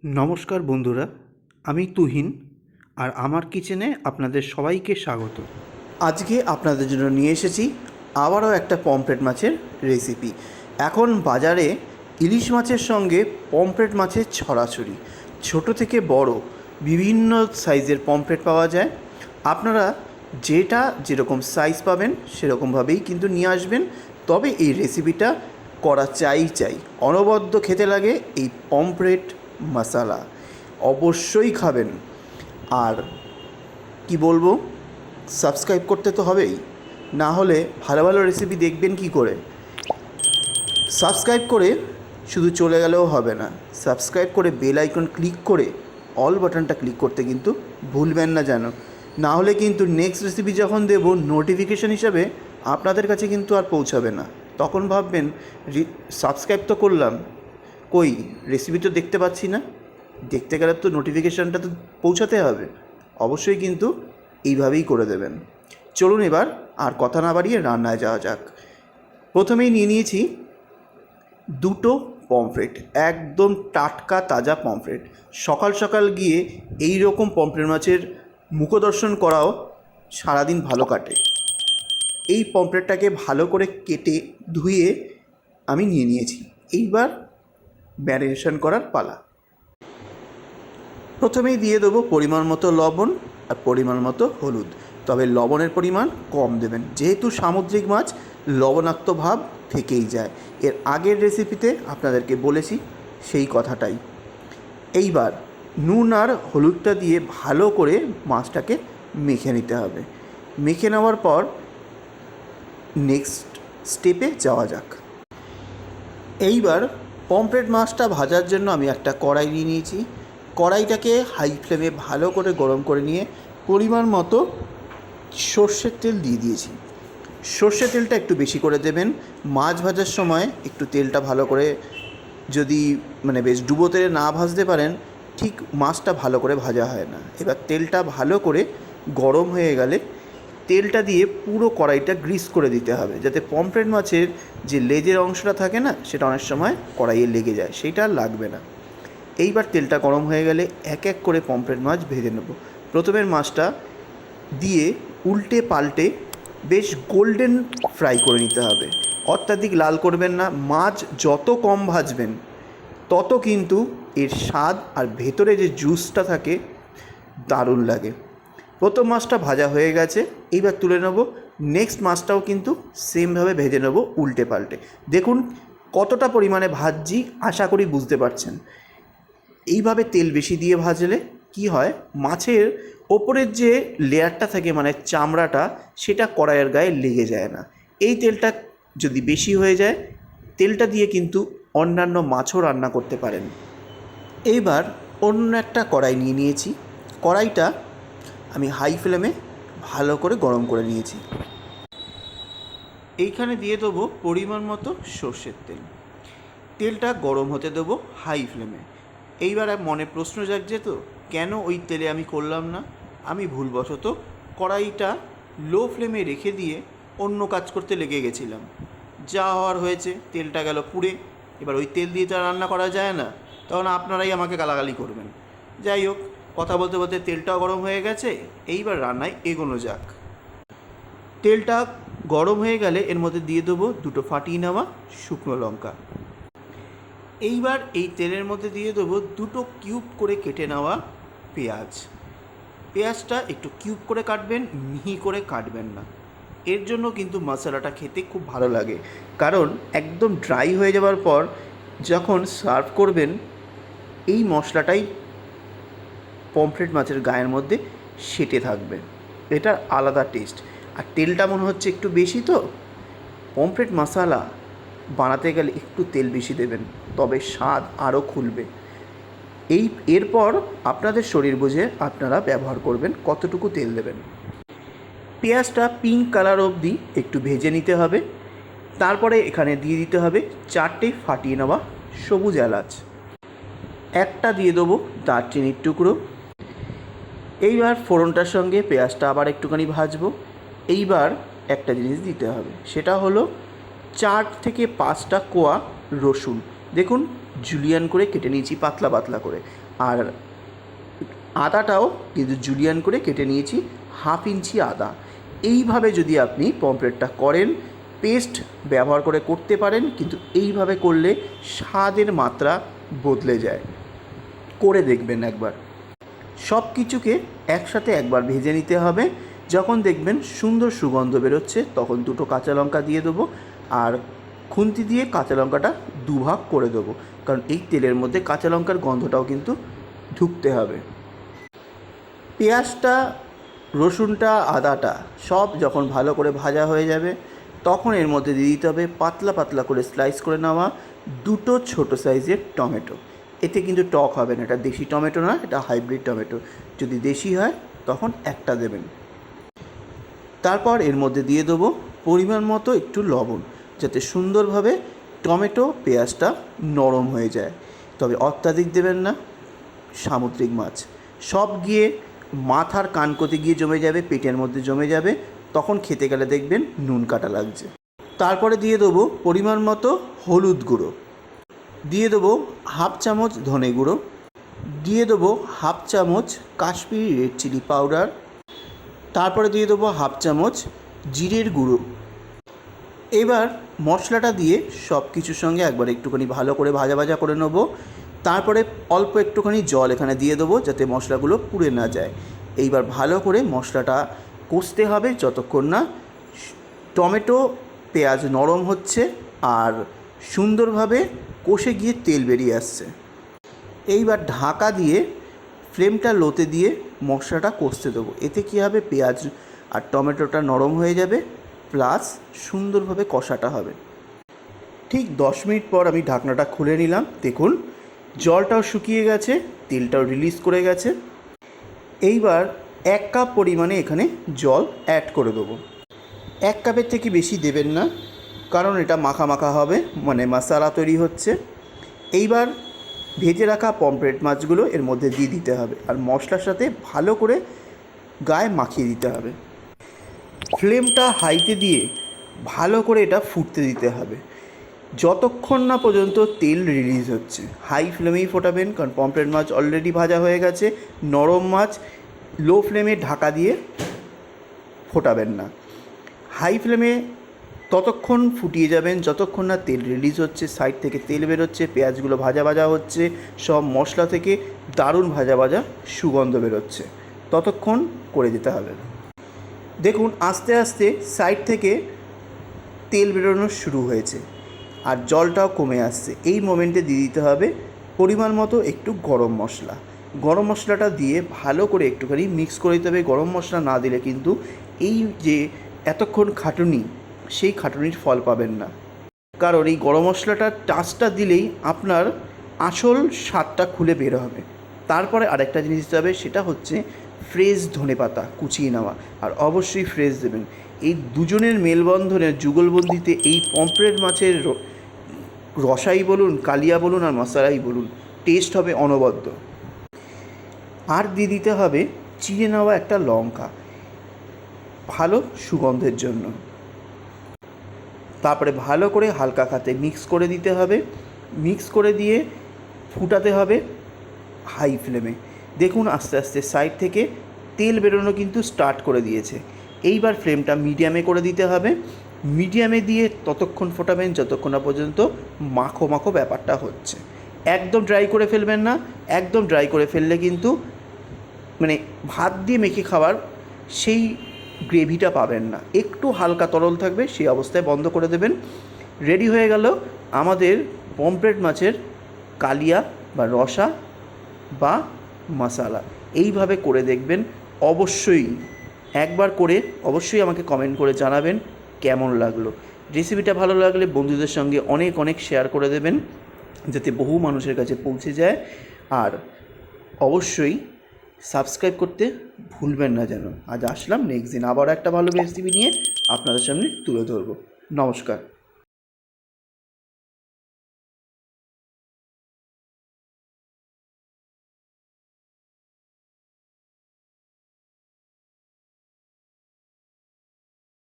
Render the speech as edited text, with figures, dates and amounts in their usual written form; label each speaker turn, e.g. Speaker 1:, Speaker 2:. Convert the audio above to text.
Speaker 1: নমস্কার বন্ধুরা, আমি তুহিন আর আমার কিচেনে আপনাদের সবাইকে স্বাগত। আজকে আপনাদের জন্য নিয়ে এসেছি আবারও একটা পমফ্রেট মাছের রেসিপি। এখন বাজারে ইলিশ মাছের সঙ্গে পমফ্রেট মাছের ছড়াছড়ি, ছোট থেকে বড় বিভিন্ন সাইজের পমফ্রেট পাওয়া যায়। আপনারা যেটা যেরকম সাইজ পাবেন সেরকমভাবেই কিন্তু নিয়ে আসবেন। তবে এই রেসিপিটা করা চাই অনবদ্য খেতে লাগে এই পমফ্রেট মশলা, অবশ্যই খাবেন। আর কি বলবো, সাবস্ক্রাইব করতে তো হবেই, না হলে ভালো ভালো রেসিপি দেখবেন কি করে। সাবস্ক্রাইব করে শুধু চলে গেলেও হবে না, সাবস্ক্রাইব করে বেল আইকন ক্লিক করে অল বাটনটা ক্লিক করতে কিন্তু ভুলবেন না যেন, না হলে কিন্তু নেক্সট রেসিপি যখন দেব নোটিফিকেশান হিসাবে আপনাদের কাছে কিন্তু আর পৌঁছাবে না। তখন ভাববেন সাবস্ক্রাইব তো করলাম, কই রেসিপি তো দেখতে পাচ্ছি না। দেখতে গেলে তো নোটিফিকেশানটা তো পৌঁছাতে হবে, অবশ্যই কিন্তু এইভাবেই করে দেবেন। চলুন এবার আর কথা না বাড়িয়ে রান্নায় যাওয়া যাক। প্রথমেই নিয়ে নিয়েছি দুটো পমফ্রেট, একদম টাটকা তাজা পমফ্রেট। সকাল সকাল গিয়ে এই রকম পমফ্রেট মাছের মুখদর্শন করাও সারাদিন ভালো কাটে। এই পমফ্রেটটাকে ভালো করে কেটে ধুয়ে আমি নিয়ে নিয়েছি। এইবার ম্যারিনেশন করার পালা। প্রথমেই দিয়ে দেবো পরিমাণ মতো লবণ আর পরিমাণ মতো হলুদ, তবে লবণের পরিমাণ কম দেবেন, যেহেতু সামুদ্রিক মাছ লবণাক্ত ভাব থেকেই যায়। এর আগের রেসিপিতে আপনাদেরকে বলেছি সেই কথাটাই। এইবার নুন আর হলুদটা দিয়ে ভালো করে মাছটাকে মেখে নিতে হবে। মেখে নেওয়ার পর নেক্সট স্টেপে যাওয়া যাক। এইবার পমফ্রেট মাছটা ভাজার জন্য আমি একটা কড়াই নিয়ে নিয়েছি। কড়াইটাকে হাই ফ্লেমে ভালো করে গরম করে নিয়ে পরিমাণ মতো সর্ষের তেল দিয়ে দিয়েছি। সর্ষের তেলটা একটু বেশি করে দেবেন। মাছ ভাজার সময় একটু তেলটা ভালো করে যদি বেশ ডুবো তেলে না ভাজতে পারেন, ঠিক মাছটা ভালো করে ভাজা হয় না। এবার তেলটা ভালো করে গরম হয়ে গেলে তেলটা দিয়ে পুরো কড়াইটা গ্রিস করে দিতে হবে, যাতে পমফ্রেট মাছের যে লেজের অংশটা থাকে না, সেটা অনেক সময় কড়াইয়ে লেগে যায়, সেইটা আর লাগবে না। এইবার তেলটা গরম হয়ে গেলে এক এক করে পমফ্রেট মাছ ভেজে নেব। প্রথমের মাছটা দিয়ে উল্টে পাল্টে বেশ গোল্ডেন ফ্রাই করে নিতে হবে, অত্যাধিক লাল করবেন না। মাছ যত কম ভাজবেন তত কিন্তু এর স্বাদ আর ভেতরে যে জুসটা থাকে দারুণ লাগে। প্রথম মাছটা ভাজা হয়ে গেছে, এইবার তুলে নেব। নেক্সট মাছটাও কিন্তু সেমভাবে ভেজে নেব উল্টে পাল্টে। দেখুন কতটা পরিমাণে ভাজছি, আশা করি বুঝতে পারছেন। এইভাবে তেল বেশি দিয়ে ভাজলে কি হয়, মাছের ওপরের যে লেয়ারটা থাকে চামড়াটা, সেটা কড়াইয়ের গায়ে লেগে যায় না। এই তেলটা যদি বেশি হয়ে যায়, তেলটা দিয়ে কিন্তু অন্যান্য মাছও রান্না করতে পারেন। এইবার অন্য একটা কড়াই নিয়ে নিয়েছি। কড়াইটা আমি হাই ফ্লেমে ভালো করে গরম করে নিয়েছি। এইখানে দিয়ে দেবো পরিমাণ মতো সর্ষের তেল। তেলটা গরম হতে দেবো হাই ফ্লেমে। এইবার মনে প্রশ্ন জাগছে তো, কেন ওই তেলে আমি করলাম না? আমি ভুলবশত কড়াইটা লো ফ্লেমে রেখে দিয়ে অন্য কাজ করতে লেগে গেছিলাম। যা হওয়ার হয়েছে, তেলটা গেল পুড়ে। এবার ওই তেল দিয়ে তো আর রান্না করা যায় না, তখন আপনারাই আমাকে গালাগালি করবেন। যাই হোক, কথা বলতে বলতে তেলটাও গরম হয়ে গেছে, এইবার রান্নায় এগোনো যাক। তেলটা গরম হয়ে গেলে এর মধ্যে দিয়ে দেবো দুটো ফাটিয়ে নেওয়া শুকনো লঙ্কা। এইবার এই তেলের মধ্যে দিয়ে দেবো দুটো কিউব করে কেটে নেওয়া পেঁয়াজ। পেঁয়াজটা একটু কিউব করে কাটবেন, মিহি করে কাটবেন না। এর জন্য কিন্তু মশলাটা খেতে খুব ভালো লাগে, কারণ একদম ড্রাই হয়ে যাওয়ার পর যখন সার্ভ করবেন, এই মশলাটাই পমফ্রেট মাছের গায়ের মধ্যে সেঁটে থাকবে। এটা আলাদা টেস্ট। আর তেলটা মনে হচ্ছে একটু বেশি, তো পমফ্রেট মশলা বানাতে গেলে একটু তেল বেশি দেবেন, তবে স্বাদ আরও খুলবে। এরপর আপনাদের শরীর বুঝে আপনারা ব্যবহার করবেন কতটুকু তেল দেবেন। পেঁয়াজটা পিঙ্ক কালার অবধি একটু ভেজে নিতে হবে। তারপরে এখানে দিয়ে দিতে হবে 4টে ফাটিয়ে নেওয়া সবুজ এলাচ, একটা দিয়ে দেবো দারচিনির টুকরো। এইবার ফোড়নটার সঙ্গে পেঁয়াজটা আবার একটুখানি ভাজবো। এইবার একটা জিনিস দিতে হবে, সেটা হলো 4 থেকে 5টা কোয়া রসুন। দেখুন জুলিয়ান করে কেটে নিয়েছি পাতলা পাতলা করে, আর আদাটাও কিন্তু জুলিয়ান করে কেটে নিয়েছি 1/2 ইঞ্চি আদা। এইভাবে যদি আপনি পমফ্রেটটা করেন, পেস্ট ব্যবহার করে করতে পারেন, কিন্তু এইভাবে করলে স্বাদের মাত্রা বদলে যায়। করে দেখবেন একবার। সব কিছুকে একসাথে একবার ভেজে নিতে হবে। যখন দেখবেন সুন্দর সুগন্ধ বেরোচ্ছে তখন 2টো কাঁচা লঙ্কা দিয়ে দেবো, আর খুন্তি দিয়ে কাঁচা লঙ্কাটা 2 ভাগ করে দেবো, কারণ এই তেলের মধ্যে কাঁচা লঙ্কার গন্ধটাও কিন্তু ঢুকতে হবে। পেঁয়াজটা, রসুনটা, আদাটা সব যখন ভালো করে ভাজা হয়ে যাবে তখন এর মধ্যে দিয়ে দিতে হবে পাতলা পাতলা করে স্লাইস করে নেওয়া 2টো ছোটো সাইজের টমেটো। এতে কিন্তু টক হবে না, এটা দেশি টমেটো না, এটা হাইব্রিড টমেটো। যদি দেশি হয় তখন একটা দেবেন। তারপর এর মধ্যে দিয়ে দেবো পরিমাণ মতো একটু লবণ, যাতে সুন্দরভাবে টমেটো পেঁয়াজটা নরম হয়ে যায়। তবে অত্যাধিক দেবেন না, সামুদ্রিক মাছ সব গিয়ে মাথার কানকোতে গিয়ে জমে যাবে, পেটের মধ্যে জমে যাবে, তখন খেতে গেলে দেখবেন নুন কাটা লাগছে। তারপরে দিয়ে দেবো পরিমাণ মতো হলুদ গুঁড়ো, দিয়ে দেবো 1/2 চামচ ধনে গুঁড়ো, দিয়ে দেবো 1/2 চামচ কাশ্মীরি রেড চিলি পাউডার, তারপরে দিয়ে দেবো 1/2 চামচ জিরের গুঁড়ো। এবার মশলাটা দিয়ে সব কিছুর সঙ্গে একবার একটুখানি ভালো করে ভাজা ভাজা করে নেব। তারপরে অল্প একটুখানি জল এখানে দিয়ে দেবো যাতে মশলাগুলো পুড়ে না যায়। এইবার ভালো করে মশলাটা কষতে হবে যতক্ষণ না টমেটো পেঁয়াজ নরম হচ্ছে আর সুন্দরভাবে কষে গিয়ে তেল বেরিয়ে আসছে। এইবার ঢাকা দিয়ে ফ্লেমটা লোতে দিয়ে মশলাটা কষতে দেবো। এতে কী হবে, পেঁয়াজ আর টমেটোটা নরম হয়ে যাবে, প্লাস সুন্দরভাবে কষাটা হবে। ঠিক 10 মিনিট পর আমি ঢাকনাটা খুলে নিলাম। দেখুন জলটাও শুকিয়ে গেছে, তেলটাও রিলিজ করে গেছে। এইবার 1 কাপ পরিমাণে এখানে জল অ্যাড করে দেবো। 1 কাপের থেকে বেশি দেবেন না, কারণ এটা মাখা মাখা হবে, মানে মশলা তৈরি হচ্ছে। এইবার ভেজে রাখা পমফ্রেট মাছগুলো এর মধ্যে দিয়ে দিতে হবে, আর মশলার সাথে ভালো করে গায়ে মাখিয়ে দিতে হবে। ফ্লেমটা হাইতে দিয়ে ভালো করে এটা ফুটতে দিতে হবে যতক্ষণ না পর্যন্ত তেল রিলিজ হচ্ছে। হাই ফ্লেমেই ফোটাবেন, কারণ পমফ্রেট মাছ অলরেডি ভাজা হয়ে গেছে, নরম মাছ। লো ফ্লেমে ঢাকা দিয়ে ফোটাবেন না, হাই ফ্লেমে ততক্ষণ ফুটিয়ে যাবেন যতক্ষণ না তেল রিলিজ হচ্ছে, সাইড থেকে তেল বেরোচ্ছে, পেঁয়াজগুলো ভাজা ভাজা হচ্ছে, সব মশলা থেকে দারুণ ভাজা ভাজা সুগন্ধ বেরোচ্ছে, ততক্ষণ করে যেতে হবে। দেখুন আস্তে আস্তে সাইড থেকে তেল বেরোনো শুরু হয়েছে আর জলটাও কমে আসছে। এই মোমেন্টে দিয়ে দিতে হবে পরিমাণ মতো একটু গরম মশলা। গরম মশলাটা দিয়ে ভালো করে একটুখানি মিক্স করে দিতে হবে। গরম মশলা না দিলে কিন্তু এই যে এতক্ষণ খাটুনি, সেই খাটুনির ফল পাবেন না, কারণ এই গরম মশলাটার টাচটা দিলেই আপনার আসল স্বাদটা খুলে বের হবে। তারপরে আরেকটা জিনিস দিতে হবে, সেটা হচ্ছে ফ্রেশ ধনেপাতা কুচিয়ে নেওয়া, আর অবশ্যই ফ্রেশ দেবেন। এই দুজনের মেলবন্ধনের যুগলবন্দিতে এই পমফ্রেট মাছের রসাই বলুন, কালিয়া বলুন আর মশলাই বলুন, টেস্ট হবে অনবদ্য। আর দিয়ে দিতে হবে চিড়ে নেওয়া একটা লঙ্কা, ভালো সুগন্ধের জন্য। তারপরে ভালো করে হালকা হাতে মিক্স করে দিতে হবে। মিক্স করে দিয়ে ফুটাতে হবে হাই ফ্লেমে। দেখুন আস্তে আস্তে সাইড থেকে তেল বেরোনো কিন্তু স্টার্ট করে দিয়েছে। এইবার ফ্লেমটা মিডিয়ামে করে দিতে হবে। মিডিয়ামে দিয়ে ততক্ষণ ফোটাবেন যতক্ষণ না পর্যন্ত মাখো মাখো ব্যাপারটা হচ্ছে। একদম ড্রাই করে ফেলবেন না, একদম ড্রাই করে ফেললে কিন্তু মানে ভাত দিয়ে মেখে খাওয়ার সেই গ্রেভিটা পাবেন না। একটু হালকা তরল থাকবে, সেই অবস্থায় বন্ধ করে দেবেন। রেডি হয়ে গেল আমাদের পমফ্রেট মাছের কালিয়া বা রসা বা মশলা। এইভাবে করে দেখবেন, অবশ্যই একবার করে অবশ্যই আমাকে কমেন্ট করে জানাবেন কেমন লাগলো। রেসিপিটা ভালো লাগলে বন্ধুদের সঙ্গে অনেক অনেক শেয়ার করে দেবেন, যাতে বহু মানুষের কাছে পৌঁছে যায়। আর অবশ্যই সাবস্ক্রাইব করতে ভুলবেন না যেন। আজ আসলাম, নেক্সট দিন আবার একটা ভালো রেসিপি নিয়ে আপনাদের সামনে তুলে ধরবো। নমস্কার।